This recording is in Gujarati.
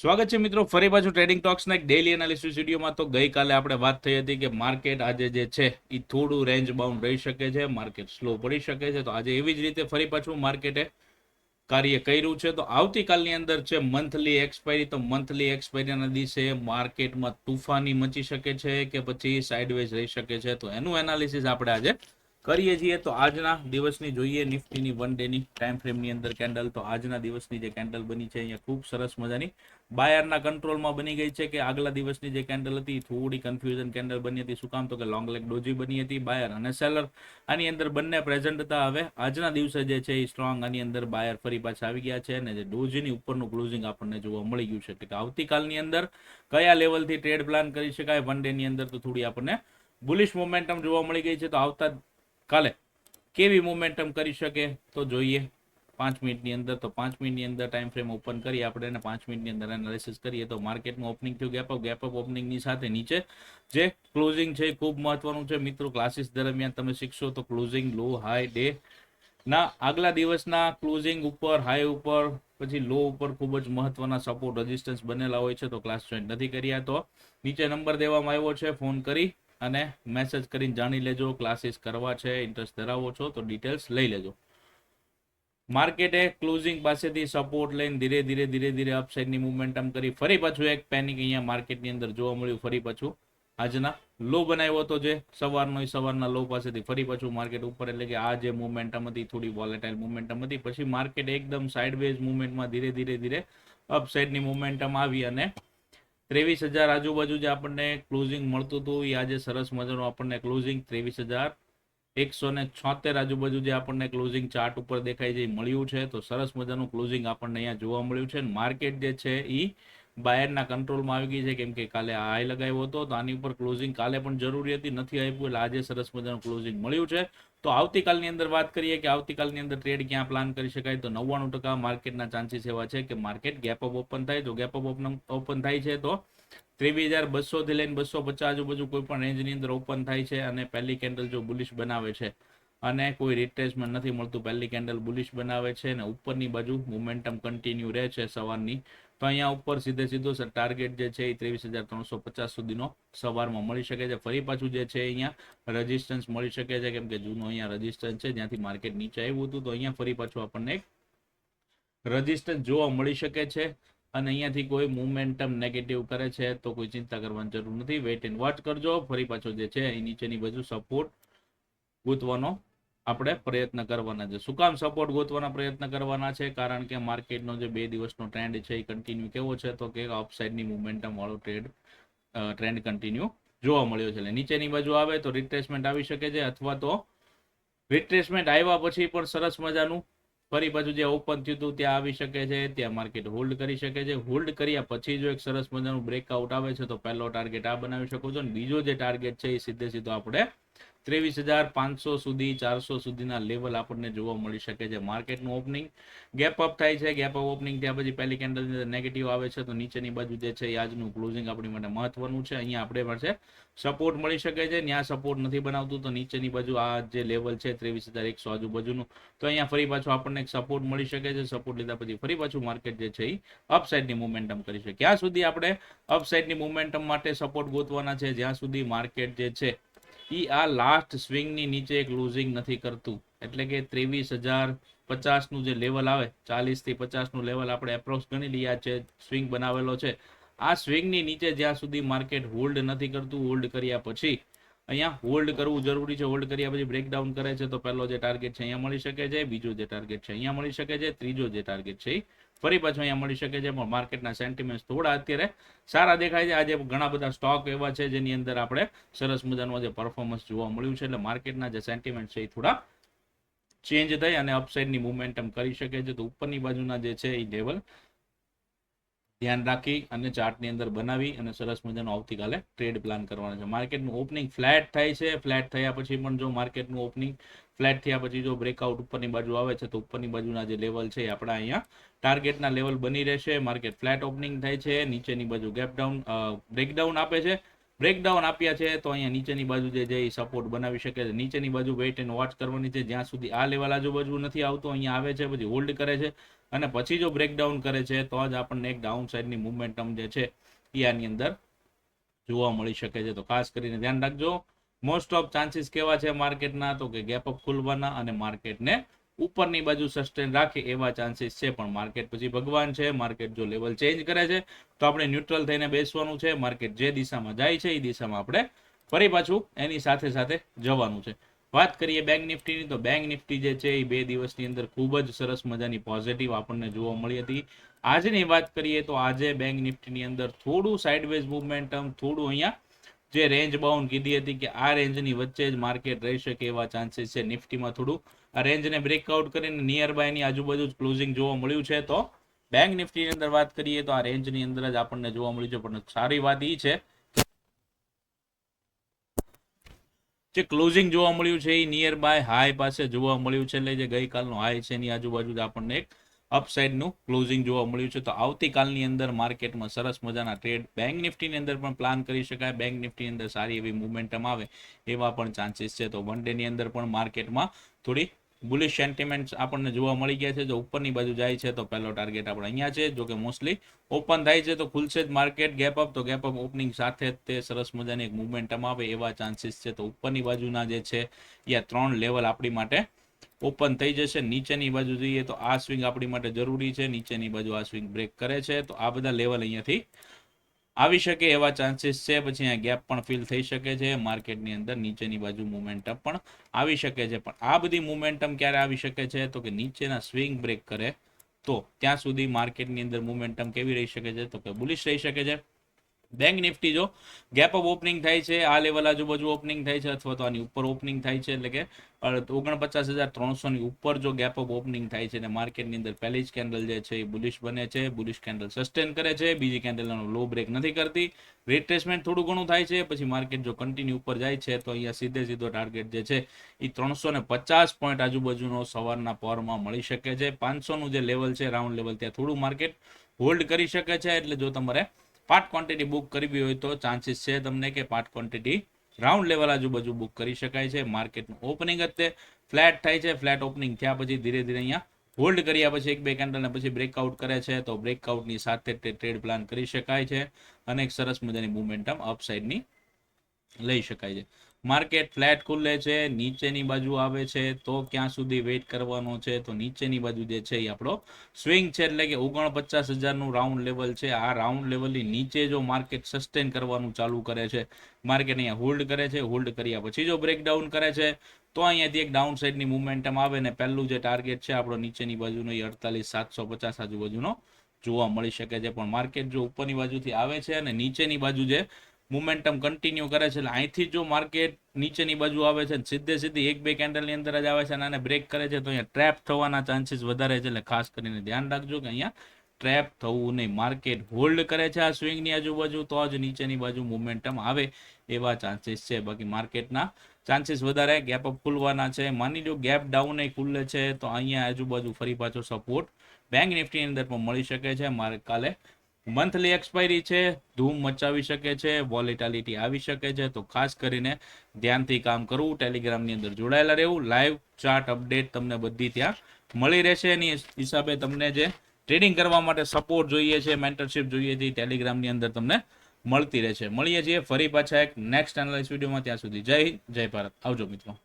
સ્વાગત છે મિત્રો ફરી પાછું ટ્રેડિંગ ટોક્સના એક ડેઇલી એનાલિસિસ વિડીયોમાં. તો ગઈકાલે આપણે વાત થઈ હતી કે માર્કેટ આજે જે છે એ થોડું રેન્જ બાઉન્ડ રહી શકે છે, માર્કેટ સ્લો પડી શકે છે. તો આજે એવી જ રીતે ફરી પાછું માર્કેટે કાર્ય કર્યું છે. તો આવતીકાલની અંદર છે મંથલી એક્સપાયરી. તો મંથલી એક્સપાયરીના દિવસે માર્કેટમાં તુફાની મચી શકે છે કે પછી સાઇડવેઝ રહી શકે છે. તો એનું એનાલિસિસ આપણે આજે કરીએ છીએ. તો આજના દિવસની જોઈએ નિફ્ટીની વન ડેની ટાઈમ ફ્રેમની અંદર કેન્ડલ. તો આજના દિવસની જે કેન્ડલ બની છે અહીંયા ખૂબ સરસ મજાની બાયરના કંટ્રોલમાં બની ગઈ છે. કે આગલા દિવસની જે કેન્ડલ હતી થોડી કન્ફ્યુઝન કેન્ડલ બની હતી. શું કામ? તો કે લોંગ લેગ ડોજી બની હતી. બાયર અને સેલર આની અંદર બંને પ્રેઝન્ટ હતા. હવે આજના દિવસે જે છે એ સ્ટ્રોંગ આની અંદર બાયર ફરી પાછા આવી ગયા છે અને જે ડોજીની ઉપરનું ક્લોઝિંગ આપણને જોવા મળી ગયું છે. કે આવતીકાલની અંદર કયા લેવલથી ટ્રેડ પ્લાન કરી શકાય વન ડેની અંદર, તો થોડી આપણને બુલિશ મોમેન્ટમ જોવા મળી ગઈ છે. તો આવતા કાલે કેવી મોમેન્ટમ કરી શકે તો જોઈએ 5 મિનિટની અંદર. તો 5 મિનિટની અંદર ટાઈમ ફ્રેમ ઓપન કરી આપણે એને 5 મિનિટની અંદર એનાલિસિસ કરીએ. તો માર્કેટનું ઓપનિંગ થયું ગેપ અપ ઓપનિંગની સાથે નીચે જે ક્લોઝિંગ છે એ ખૂબ મહત્વનું છે મિત્રો. ક્લાસીસ દરમિયાન તમે શીખશો તો ક્લોઝિંગ લો હાઈ ડે ના આગલા દિવસના ક્લોઝિંગ ઉપર, હાઈ ઉપર, પછી લો ઉપર ખૂબ જ મહત્વના સપોર્ટ રેઝિસ્ટન્સ બનેલા હોય છે. તો ક્લાસ જોઈન્ટ નથી કર્યા તો નીચે નંબર દેવામાં આવ્યો છે, ફોન કરી અને મેસેજ કરીને જાણી લેજો. ક્લાસીસ કરવા છે, ઇન્ટરેસ્ટ ધરાવો છો તો ડિટેલ્સ લઈ લેજો. માર્કેટે ક્લોઝિંગ પાસેથી સપોર્ટ લઈને ધીરે ધીરે અપસાઇડની મુવમેન્ટમ કરી ફરી પાછું એક પેનિક અહીંયા માર્કેટની અંદર જોવા મળ્યું. ફરી પાછું આજના લો બનાવ્યો હતો જે સવારના લો પાસેથી ફરી પાછું માર્કેટ ઉપર, એટલે કે આ જે મુવમેન્ટમ હતી થોડી વોલેટાઇલ મુવમેન્ટમ હતી. પછી માર્કેટ એકદમ સાઇડવેઝ મુવમેન્ટમાં ધીરે અપસાઇડની મુવમેન્ટમ આવી અને 23,000 આજુબાજુ જે આપણને ક્લોઝિંગ મળતું હતું એ આજે સરસ મજાનું આપણને ક્લોઝિંગ 23,176 આજુબાજુ જે આપણને ક્લોઝિંગ ચાર્ટ ઉપર દેખાય છે મળ્યું છે. તો સરસ મજાનું ક્લોઝિંગ આપણને અહીંયા જોવા મળ્યું છે. માર્કેટ જે છે એ બાયરના કંટ્રોલમાં આવી ગઈ છે, કેમ કે કાલે આ હાઈ લગાવ્યો હતો તો આની ઉપર ક્લોઝિંગ કાલે પણ જરૂરી હતી, નથી આપ્યું, એટલે આજે સરસ મજાનું ક્લોઝિંગ મળ્યું છે. તો આવતીકાલની અંદર વાત કરીએ કે આવતીકાલની અંદર ટ્રેડ ક્યાં પ્લાન કરી શકાય, તો 99% માર્કેટના ચાન્સીસ એવા છે કે માર્કેટ ગેપ અપ ઓપન થાય. તો ગેપ અપ ઓપન થાય છે તો 23,200 થી લઈને 250 આજુબાજુ કોઈ પણ રેન્જની અંદર ઓપન થાય છે અને પહેલી કેન્ડલ જો બુલિશ બનાવે છે અને કોઈ રિટ્રેસમેન્ટ નથી મળતું, પહેલી કેન્ડલ બુલિશ બનાવે છે અને ઉપરની બાજુ મોમેન્ટમ કન્ટિન્યુ રહે છે સવારની, તો અહીંયા ઉપર સીધો ટાર્ગેટ જે છે એ 23,350 સુધીનો સવારમાં મળી શકે છે. ફરી પાછું જે છે અહીંયા રેઝિસ્ટન્સ મળી શકે છે, કેમ કે જૂનો અહીંયા રેઝિસ્ટન્સ છે જ્યાંથી માર્કેટ નીચે આવ્યું હતું. તો અહીંયા ફરી પાછું આપણને એક રેઝિસ્ટન્સ જોવા મળી શકે છે અને અહીંયાથી કોઈ મોમેન્ટમ નેગેટિવ કરે છે તો કોઈ ચિંતા કરવાની જરૂર નથી, વેઇટ એન્ડ વોચ કરજો. ફરી પાછો જે છે એ નીચેની બાજુ સપોર્ટ ગોતવાનો આપણે પ્રયત્ન કરવાના છે. શું કામ સપોર્ટ ગોતવાના પ્રયત્ન કરવાના છે? કારણ કે માર્કેટનો જે 2 દિવસનો ટ્રેન્ડ છે એ કન્ટિન્યુ કેવો છે, તો કે અપસાઇડની મુવમેન્ટમ વાળો ટ્રેન્ડ કન્ટિન્યુ જોવા મળ્યો છે. એટલે નીચેની બાજુ આવે તો રિટ્રેસમેન્ટ આવી શકે છે, અથવા તો રિટ્રેસમેન્ટ આવ્યા પછી પણ સરસ મજાનું ફરી પાછું જે ઓપન થયું હતું ત્યાં આવી શકે છે, ત્યાં માર્કેટ હોલ્ડ કરી શકે છે. હોલ્ડ કર્યા પછી જો એક સરસ મજાનું બ્રેકઆઉટ આવે છે તો પહેલો ટાર્ગેટ આ બનાવી શકો છો, અને બીજો જે ટાર્ગેટ છે એ સીધો આપણે 23,500 સુધી 400 સુધીના લેવલ આપણને જોવા મળી શકે છે. માર્કેટનું ઓપનિંગ ગેપ અપ થાય છે, ગેપ અપ ઓપનિંગ ત્યાં પછી પહેલી કેન્ડલ નેગેટિવ આવે છે તો નીચેની બાજુ જે છે એ આજનું ક્લોઝિંગ આપણી માટે મહત્વનું છે. અહીંયા આપણે પાસે સપોર્ટ મળી શકે છે, ત્યાં સપોર્ટ નથી બનાવતું તો નીચેની બાજુ આ જે લેવલ છે 23,100 આજુબાજુનું, તો અહીંયા ફરી પાછું આપણને એક સપોર્ટ મળી શકે છે. સપોર્ટ લીધા પછી ફરી પાછું માર્કેટ જે છે એ અપસાઇડની મુવમેન્ટમ કરી શકે. ક્યાં સુધી આપણે અપસાઇડની મુવમેન્ટમ માટે સપોર્ટ ગોતવાના છે? જ્યાં સુધી માર્કેટ જે છે એ આ લાસ્ટ સ્વિંગની નીચે ક્લોઝિંગ નથી કરતું, એટલે કે 23,050નું જે લેવલ આવે 40 થી 50નું લેવલ આપણે એપ્રોક્સ ગણી લઈએ છે, સ્વિંગ બનાવેલો છે. આ સ્વિંગની નીચે જ્યાં સુધી માર્કેટ હોલ્ડ નથી કરતું, હોલ્ડ કર્યા પછી અહીંયા હોલ્ડ કરવું જરૂરી છે. હોલ્ડ કર્યા પછી બ્રેકડાઉન કરે છે તો પહેલો જે ટાર્ગેટ છે અહીંયા મળી શકે છે, બીજો જે ટાર્ગેટ છે અહીંયા મળી શકે છે, ત્રીજો જે ટાર્ગેટ છે ફરી પાછું અહીંયા મળી શકે છે. પણ માર્કેટના સેન્ટિમેન્ટ થોડા અત્યારે સારા દેખાય છે. આજે ઘણા બધા સ્ટોક એવા છે જેની અંદર આપણે સરસ મજાનું આજે પરફોર્મન્સ જોવા મળ્યું છે, એટલે માર્કેટના જે સેન્ટિમેન્ટ છે એ થોડા ચેન્જ થઈ અને અપસાઇડની મુવમેન્ટમ કરી શકે છે. તો ઉપરની બાજુના જે છે એ લેવલ ધ્યાન રાખી અને ચાર્ટની અંદર બનાવી અને સરસ મજાનો આવતીકાલે ટ્રેડ પ્લાન કરવાનો છે. માર્કેટનું ઓપનિંગ ફ્લેટ થાય છે, ફ્લેટ થયા પછી પણ જો માર્કેટનું ઓપનિંગ ફ્લેટ થયા પછી જો બ્રેકઆઉટ ઉપરની બાજુ આવે છે તો ઉપરની બાજુના જે લેવલ છે આપણા અહીંયા ટાર્ગેટના લેવલ બની રહેશે. માર્કેટ ફ્લેટ ઓપનિંગ થાય છે, નીચેની બાજુ ગેપ ડાઉન બ્રેકડાઉન આપે છે, બ્રેકડાઉન આપ્યા છે તો અહીંયા નીચેની બાજુ જે સપોર્ટ બનાવી શકે છે. નીચેની બાજુ વેઇટ એન્ડ વોચ કરવાની છે, જ્યાં સુધી આ લેવલ આજુબાજુ નથી આવતો અહીંયા આવે છે પછી હોલ્ડ કરે છે અને પછી જો બ્રેકડાઉન કરે છે તો જ આપણને એક ડાઉન સાઇડની મુવમેન્ટમ જે છે એ આની અંદર જોવા મળી શકે છે. તો ખાસ કરીને ધ્યાન રાખજો. મોસ્ટ ઓફ ચાન્સીસ કેવા છે માર્કેટના, તો કે ગેપ અપ ખુલવાના અને માર્કેટને ઉપરની બાજુ સસ્ટેન રાખે એવા ચાન્સીસ છે. પણ માર્કેટ પછી ભગવાન છે, માર્કેટ જો લેવલ ચેન્જ કરે છે તો આપણે ન્યુટ્રલ થઈને બેસવાનું છે. માર્કેટ જે દિશામાં જાય છે એ દિશામાં આપણે ફરી પાછું એની સાથે સાથે જવાનું છે. વાત કરીએ બેંક નિફ્ટીની, તો બેંક નિફ્ટી જે છે એ 2 દિવસની અંદર ખૂબ જ સરસ મજાની પોઝિટિવ આપણને જોવા મળી હતી. આજની વાત કરીએ તો આજે બેંક નિફ્ટીની અંદર થોડું સાઇડવેઝ મુવમેન્ટમ, થોડું અહીંયા જે રેન્જ બાઉન્ડ કીધી હતી કે આ રેન્જની વચ્ચે જ માર્કેટ રહી શકે એવા ચાન્સીસ છે. નિફ્ટીમાં થોડું આ રેન્જને બ્રેકઆઉટ કરીને નિયર બાયની આજુબાજુ જ ક્લોઝિંગ જોવા મળ્યું છે. તો બેંક નિફ્ટીની અંદર વાત કરીએ તો આ રેન્જની અંદર જ આપણને જોવા મળ્યું છે. પણ સારી વાત એ છે જે ક્લોઝિંગ જોવા મળ્યું છે એ નિયર બાય હાઈ પાસે જોવા મળ્યું છે. એટલે જે ગઈકાલનો હાઈ છે એની આજુબાજુ જ આપણને એક અપસાઇડનું ક્લોઝિંગ જોવા મળ્યું છે. તો આવતીકાલની અંદર માર્કેટમાં સરસ મજાના ટ્રેડ બેંક નિફ્ટીની અંદર પણ પ્લાન કરી શકાય. બેંક નિફ્ટીની અંદર સારી એવી મુવમેન્ટમ આવે એવા પણ ચાન્સીસ છે. તો વન ડેની અંદર પણ માર્કેટમાં થોડી બુલિશ સેન્ટિમેન્ટ આપણને જોવા મળી ગયા છે. જો ઉપરની બાજુ જાય છે તો પહેલો ટાર્ગેટ આપણે અહીંયા છે. જો કે મોસ્ટલી ઓપન થાય છે તો ખુલશે જ માર્કેટ ગેપ અપ, તો ગેપ અપ ઓપનિંગ સાથે જ તે સરસ મજાની એક મુવમેન્ટમ આવે એવા ચાન્સીસ છે. તો ઉપરની બાજુના જે છે એ 3 લેવલ આપણી માટે ઓપન થઈ જશે. નીચેની બાજુ જોઈએ તો આ સ્વિંગ આપણી માટે જરૂરી છે. નીચેની બાજુ આ સ્વિંગ બ્રેક કરે છે તો આ બધા લેવલ અહીંયાથી આવી શકે એવા ચાન્સીસ છે. પછી અહીંયા ગેપ પણ ફીલ થઈ શકે છે માર્કેટની અંદર. નીચેની બાજુ મુવમેન્ટમ પણ આવી શકે છે. પણ આ બધી મુવમેન્ટમ ક્યારે આવી શકે છે, તો કે નીચેના સ્વિંગ બ્રેક કરે તો ત્યાં સુધી માર્કેટની અંદર મુવમેન્ટમ કેવી રહી શકે છે, તો કે બુલિશ રહી શકે છે. બેંક નિફ્ટી જો ગેપ અપ ઓપનિંગ થાય છે, આ લેવલ આજુબાજુ ઓપનિંગ થાય છે અથવા તો આની ઉપર ઓપનિંગ થાય છે, એટલે કે 49,300 ની ઉપર જો ગેપ અપ ઓપનિંગ થાય છે અને માર્કેટની અંદર પહેલી જ કેન્ડલ જે છે એ બુલિશ બને છે, બુલિશ કેન્ડલ સસ્ટેન કરે છે, બીજી કેન્ડલનો લો બ્રેક નથી કરતી, રિટ્રેસમેન્ટ થોડું ઘણું થાય છે, પછી માર્કેટ જો કન્ટિન્યુ ઉપર જાય છે તો અહીંયા સીધો ટાર્ગેટ જે છે એ 350 પોઈન્ટ આજુબાજુનો સવારના પહોરમાં મળી શકે છે. 500 નું જે લેવલ છે રાઉન્ડ લેવલ, ત્યાં થોડું માર્કેટ હોલ્ડ કરી શકે છે. એટલે જો તમારે પાર્ટ ક્વોન્ટિટી બુક કરવી હોય તો ચાન્સીસ છે તમને કે પાર્ટ ક્વોન્ટિટી રાઉન્ડ લેવલ આજુબાજુ બુક કરી શકાય છે. માર્કેટનું ઓપનિંગ જ તે ફ્લેટ થાય છે. ફ્લેટ ઓપનિંગ થયા પછી ધીરે ધીરે અહીંયા હોલ્ડ કર્યા પછી 1-2 કેન્ડલને પછી બ્રેકઆઉટ કરે છે તો બ્રેકઆઉટની સાથે ટ્રેડ પ્લાન કરી શકાય છે અને એક સરસ મજાની મુવમેન્ટમ અપસાઇડની લઈ શકાય છે. માર્કેટ ફ્લેટ ખુલે છે, નીચેની બાજુ આવે છે તો ક્યાં સુધી વેઇટ કરવાનો છે, તો નીચેની બાજુ જે છે એ આપણો સ્વિંગ છે, એટલે કે 49,000 નું રાઉન્ડ લેવલ છે. આ રાઉન્ડ લેવલની નીચે જો માર્કેટ સસ્ટેન કરવાનું ચાલુ કરે છે, માર્કેટ અહીંયા હોલ્ડ કરે છે, હોલ્ડ કર્યા પછી જો બ્રેકડાઉન કરે છે તો અહીંયાથી એક ડાઉન સાઇડની મુવમેન્ટમ આવે ને પહેલું જે ટાર્ગેટ છે આપણો નીચેની બાજુનો એ 48,750 આજુબાજુનો જોવા મળી શકે છે. પણ માર્કેટ જો ઉપરની બાજુથી આવે છે અને નીચેની બાજુ જે મોમેન્ટમ કન્ટિન્યુ કરે છે, એટલે અહીંથી જો માર્કેટ નીચેની બાજુ આવે છે સીધી 1-2 કેન્ડલની અંદર જ આવે છે અને આને બ્રેક કરે છે તો અહીંયા ટ્રેપ થવાના ચાન્સીસ વધારે છે. એટલે ખાસ કરીને ધ્યાન રાખજો કે અહીંયા ટ્રેપ થવું નહીં. માર્કેટ હોલ્ડ કરે છે આ સ્વિંગની આજુબાજુ તો જ નીચેની બાજુ મોમેન્ટમ આવે એવા ચાન્સીસ છે. બાકી માર્કેટના ચાન્સીસ વધારે ગેપ અપ ખુલવાના છે. માની લો ગેપ ડાઉન એ ખુલે છે તો અહીંયા આજુબાજુ ફરી પાછો સપોર્ટ બેંક નિફ્ટીની અંદર પણ મળી શકે છે. મારે કાલે મંથલી એક્સપાયરી છે, ધૂમ મચાવી શકે છે, વોલેટિલિટી આવી શકે છે. તો ખાસ કરીને ધ્યાનથી કામ કરવું, ટેલિગ્રામની અંદર જોડાયેલા રહેવું, લાઈવ ચાર્ટ અપડેટ તમને બધી ત્યાં મળી રહેશે. એની હિસાબે તમને જે ટ્રેડિંગ કરવા માટે સપોર્ટ જોઈએ છે, મેન્ટરશિપ જોઈએ છે, ટેલિગ્રામની અંદર તમને મળતી રહેશે. મળીએ છીએ ફરી પાછા એક નેક્સ્ટ એનાલિસિસ વિડીયોમાં. ત્યાં સુધી જય હિન્દ, જય ભારત. આવજો મિત્રો.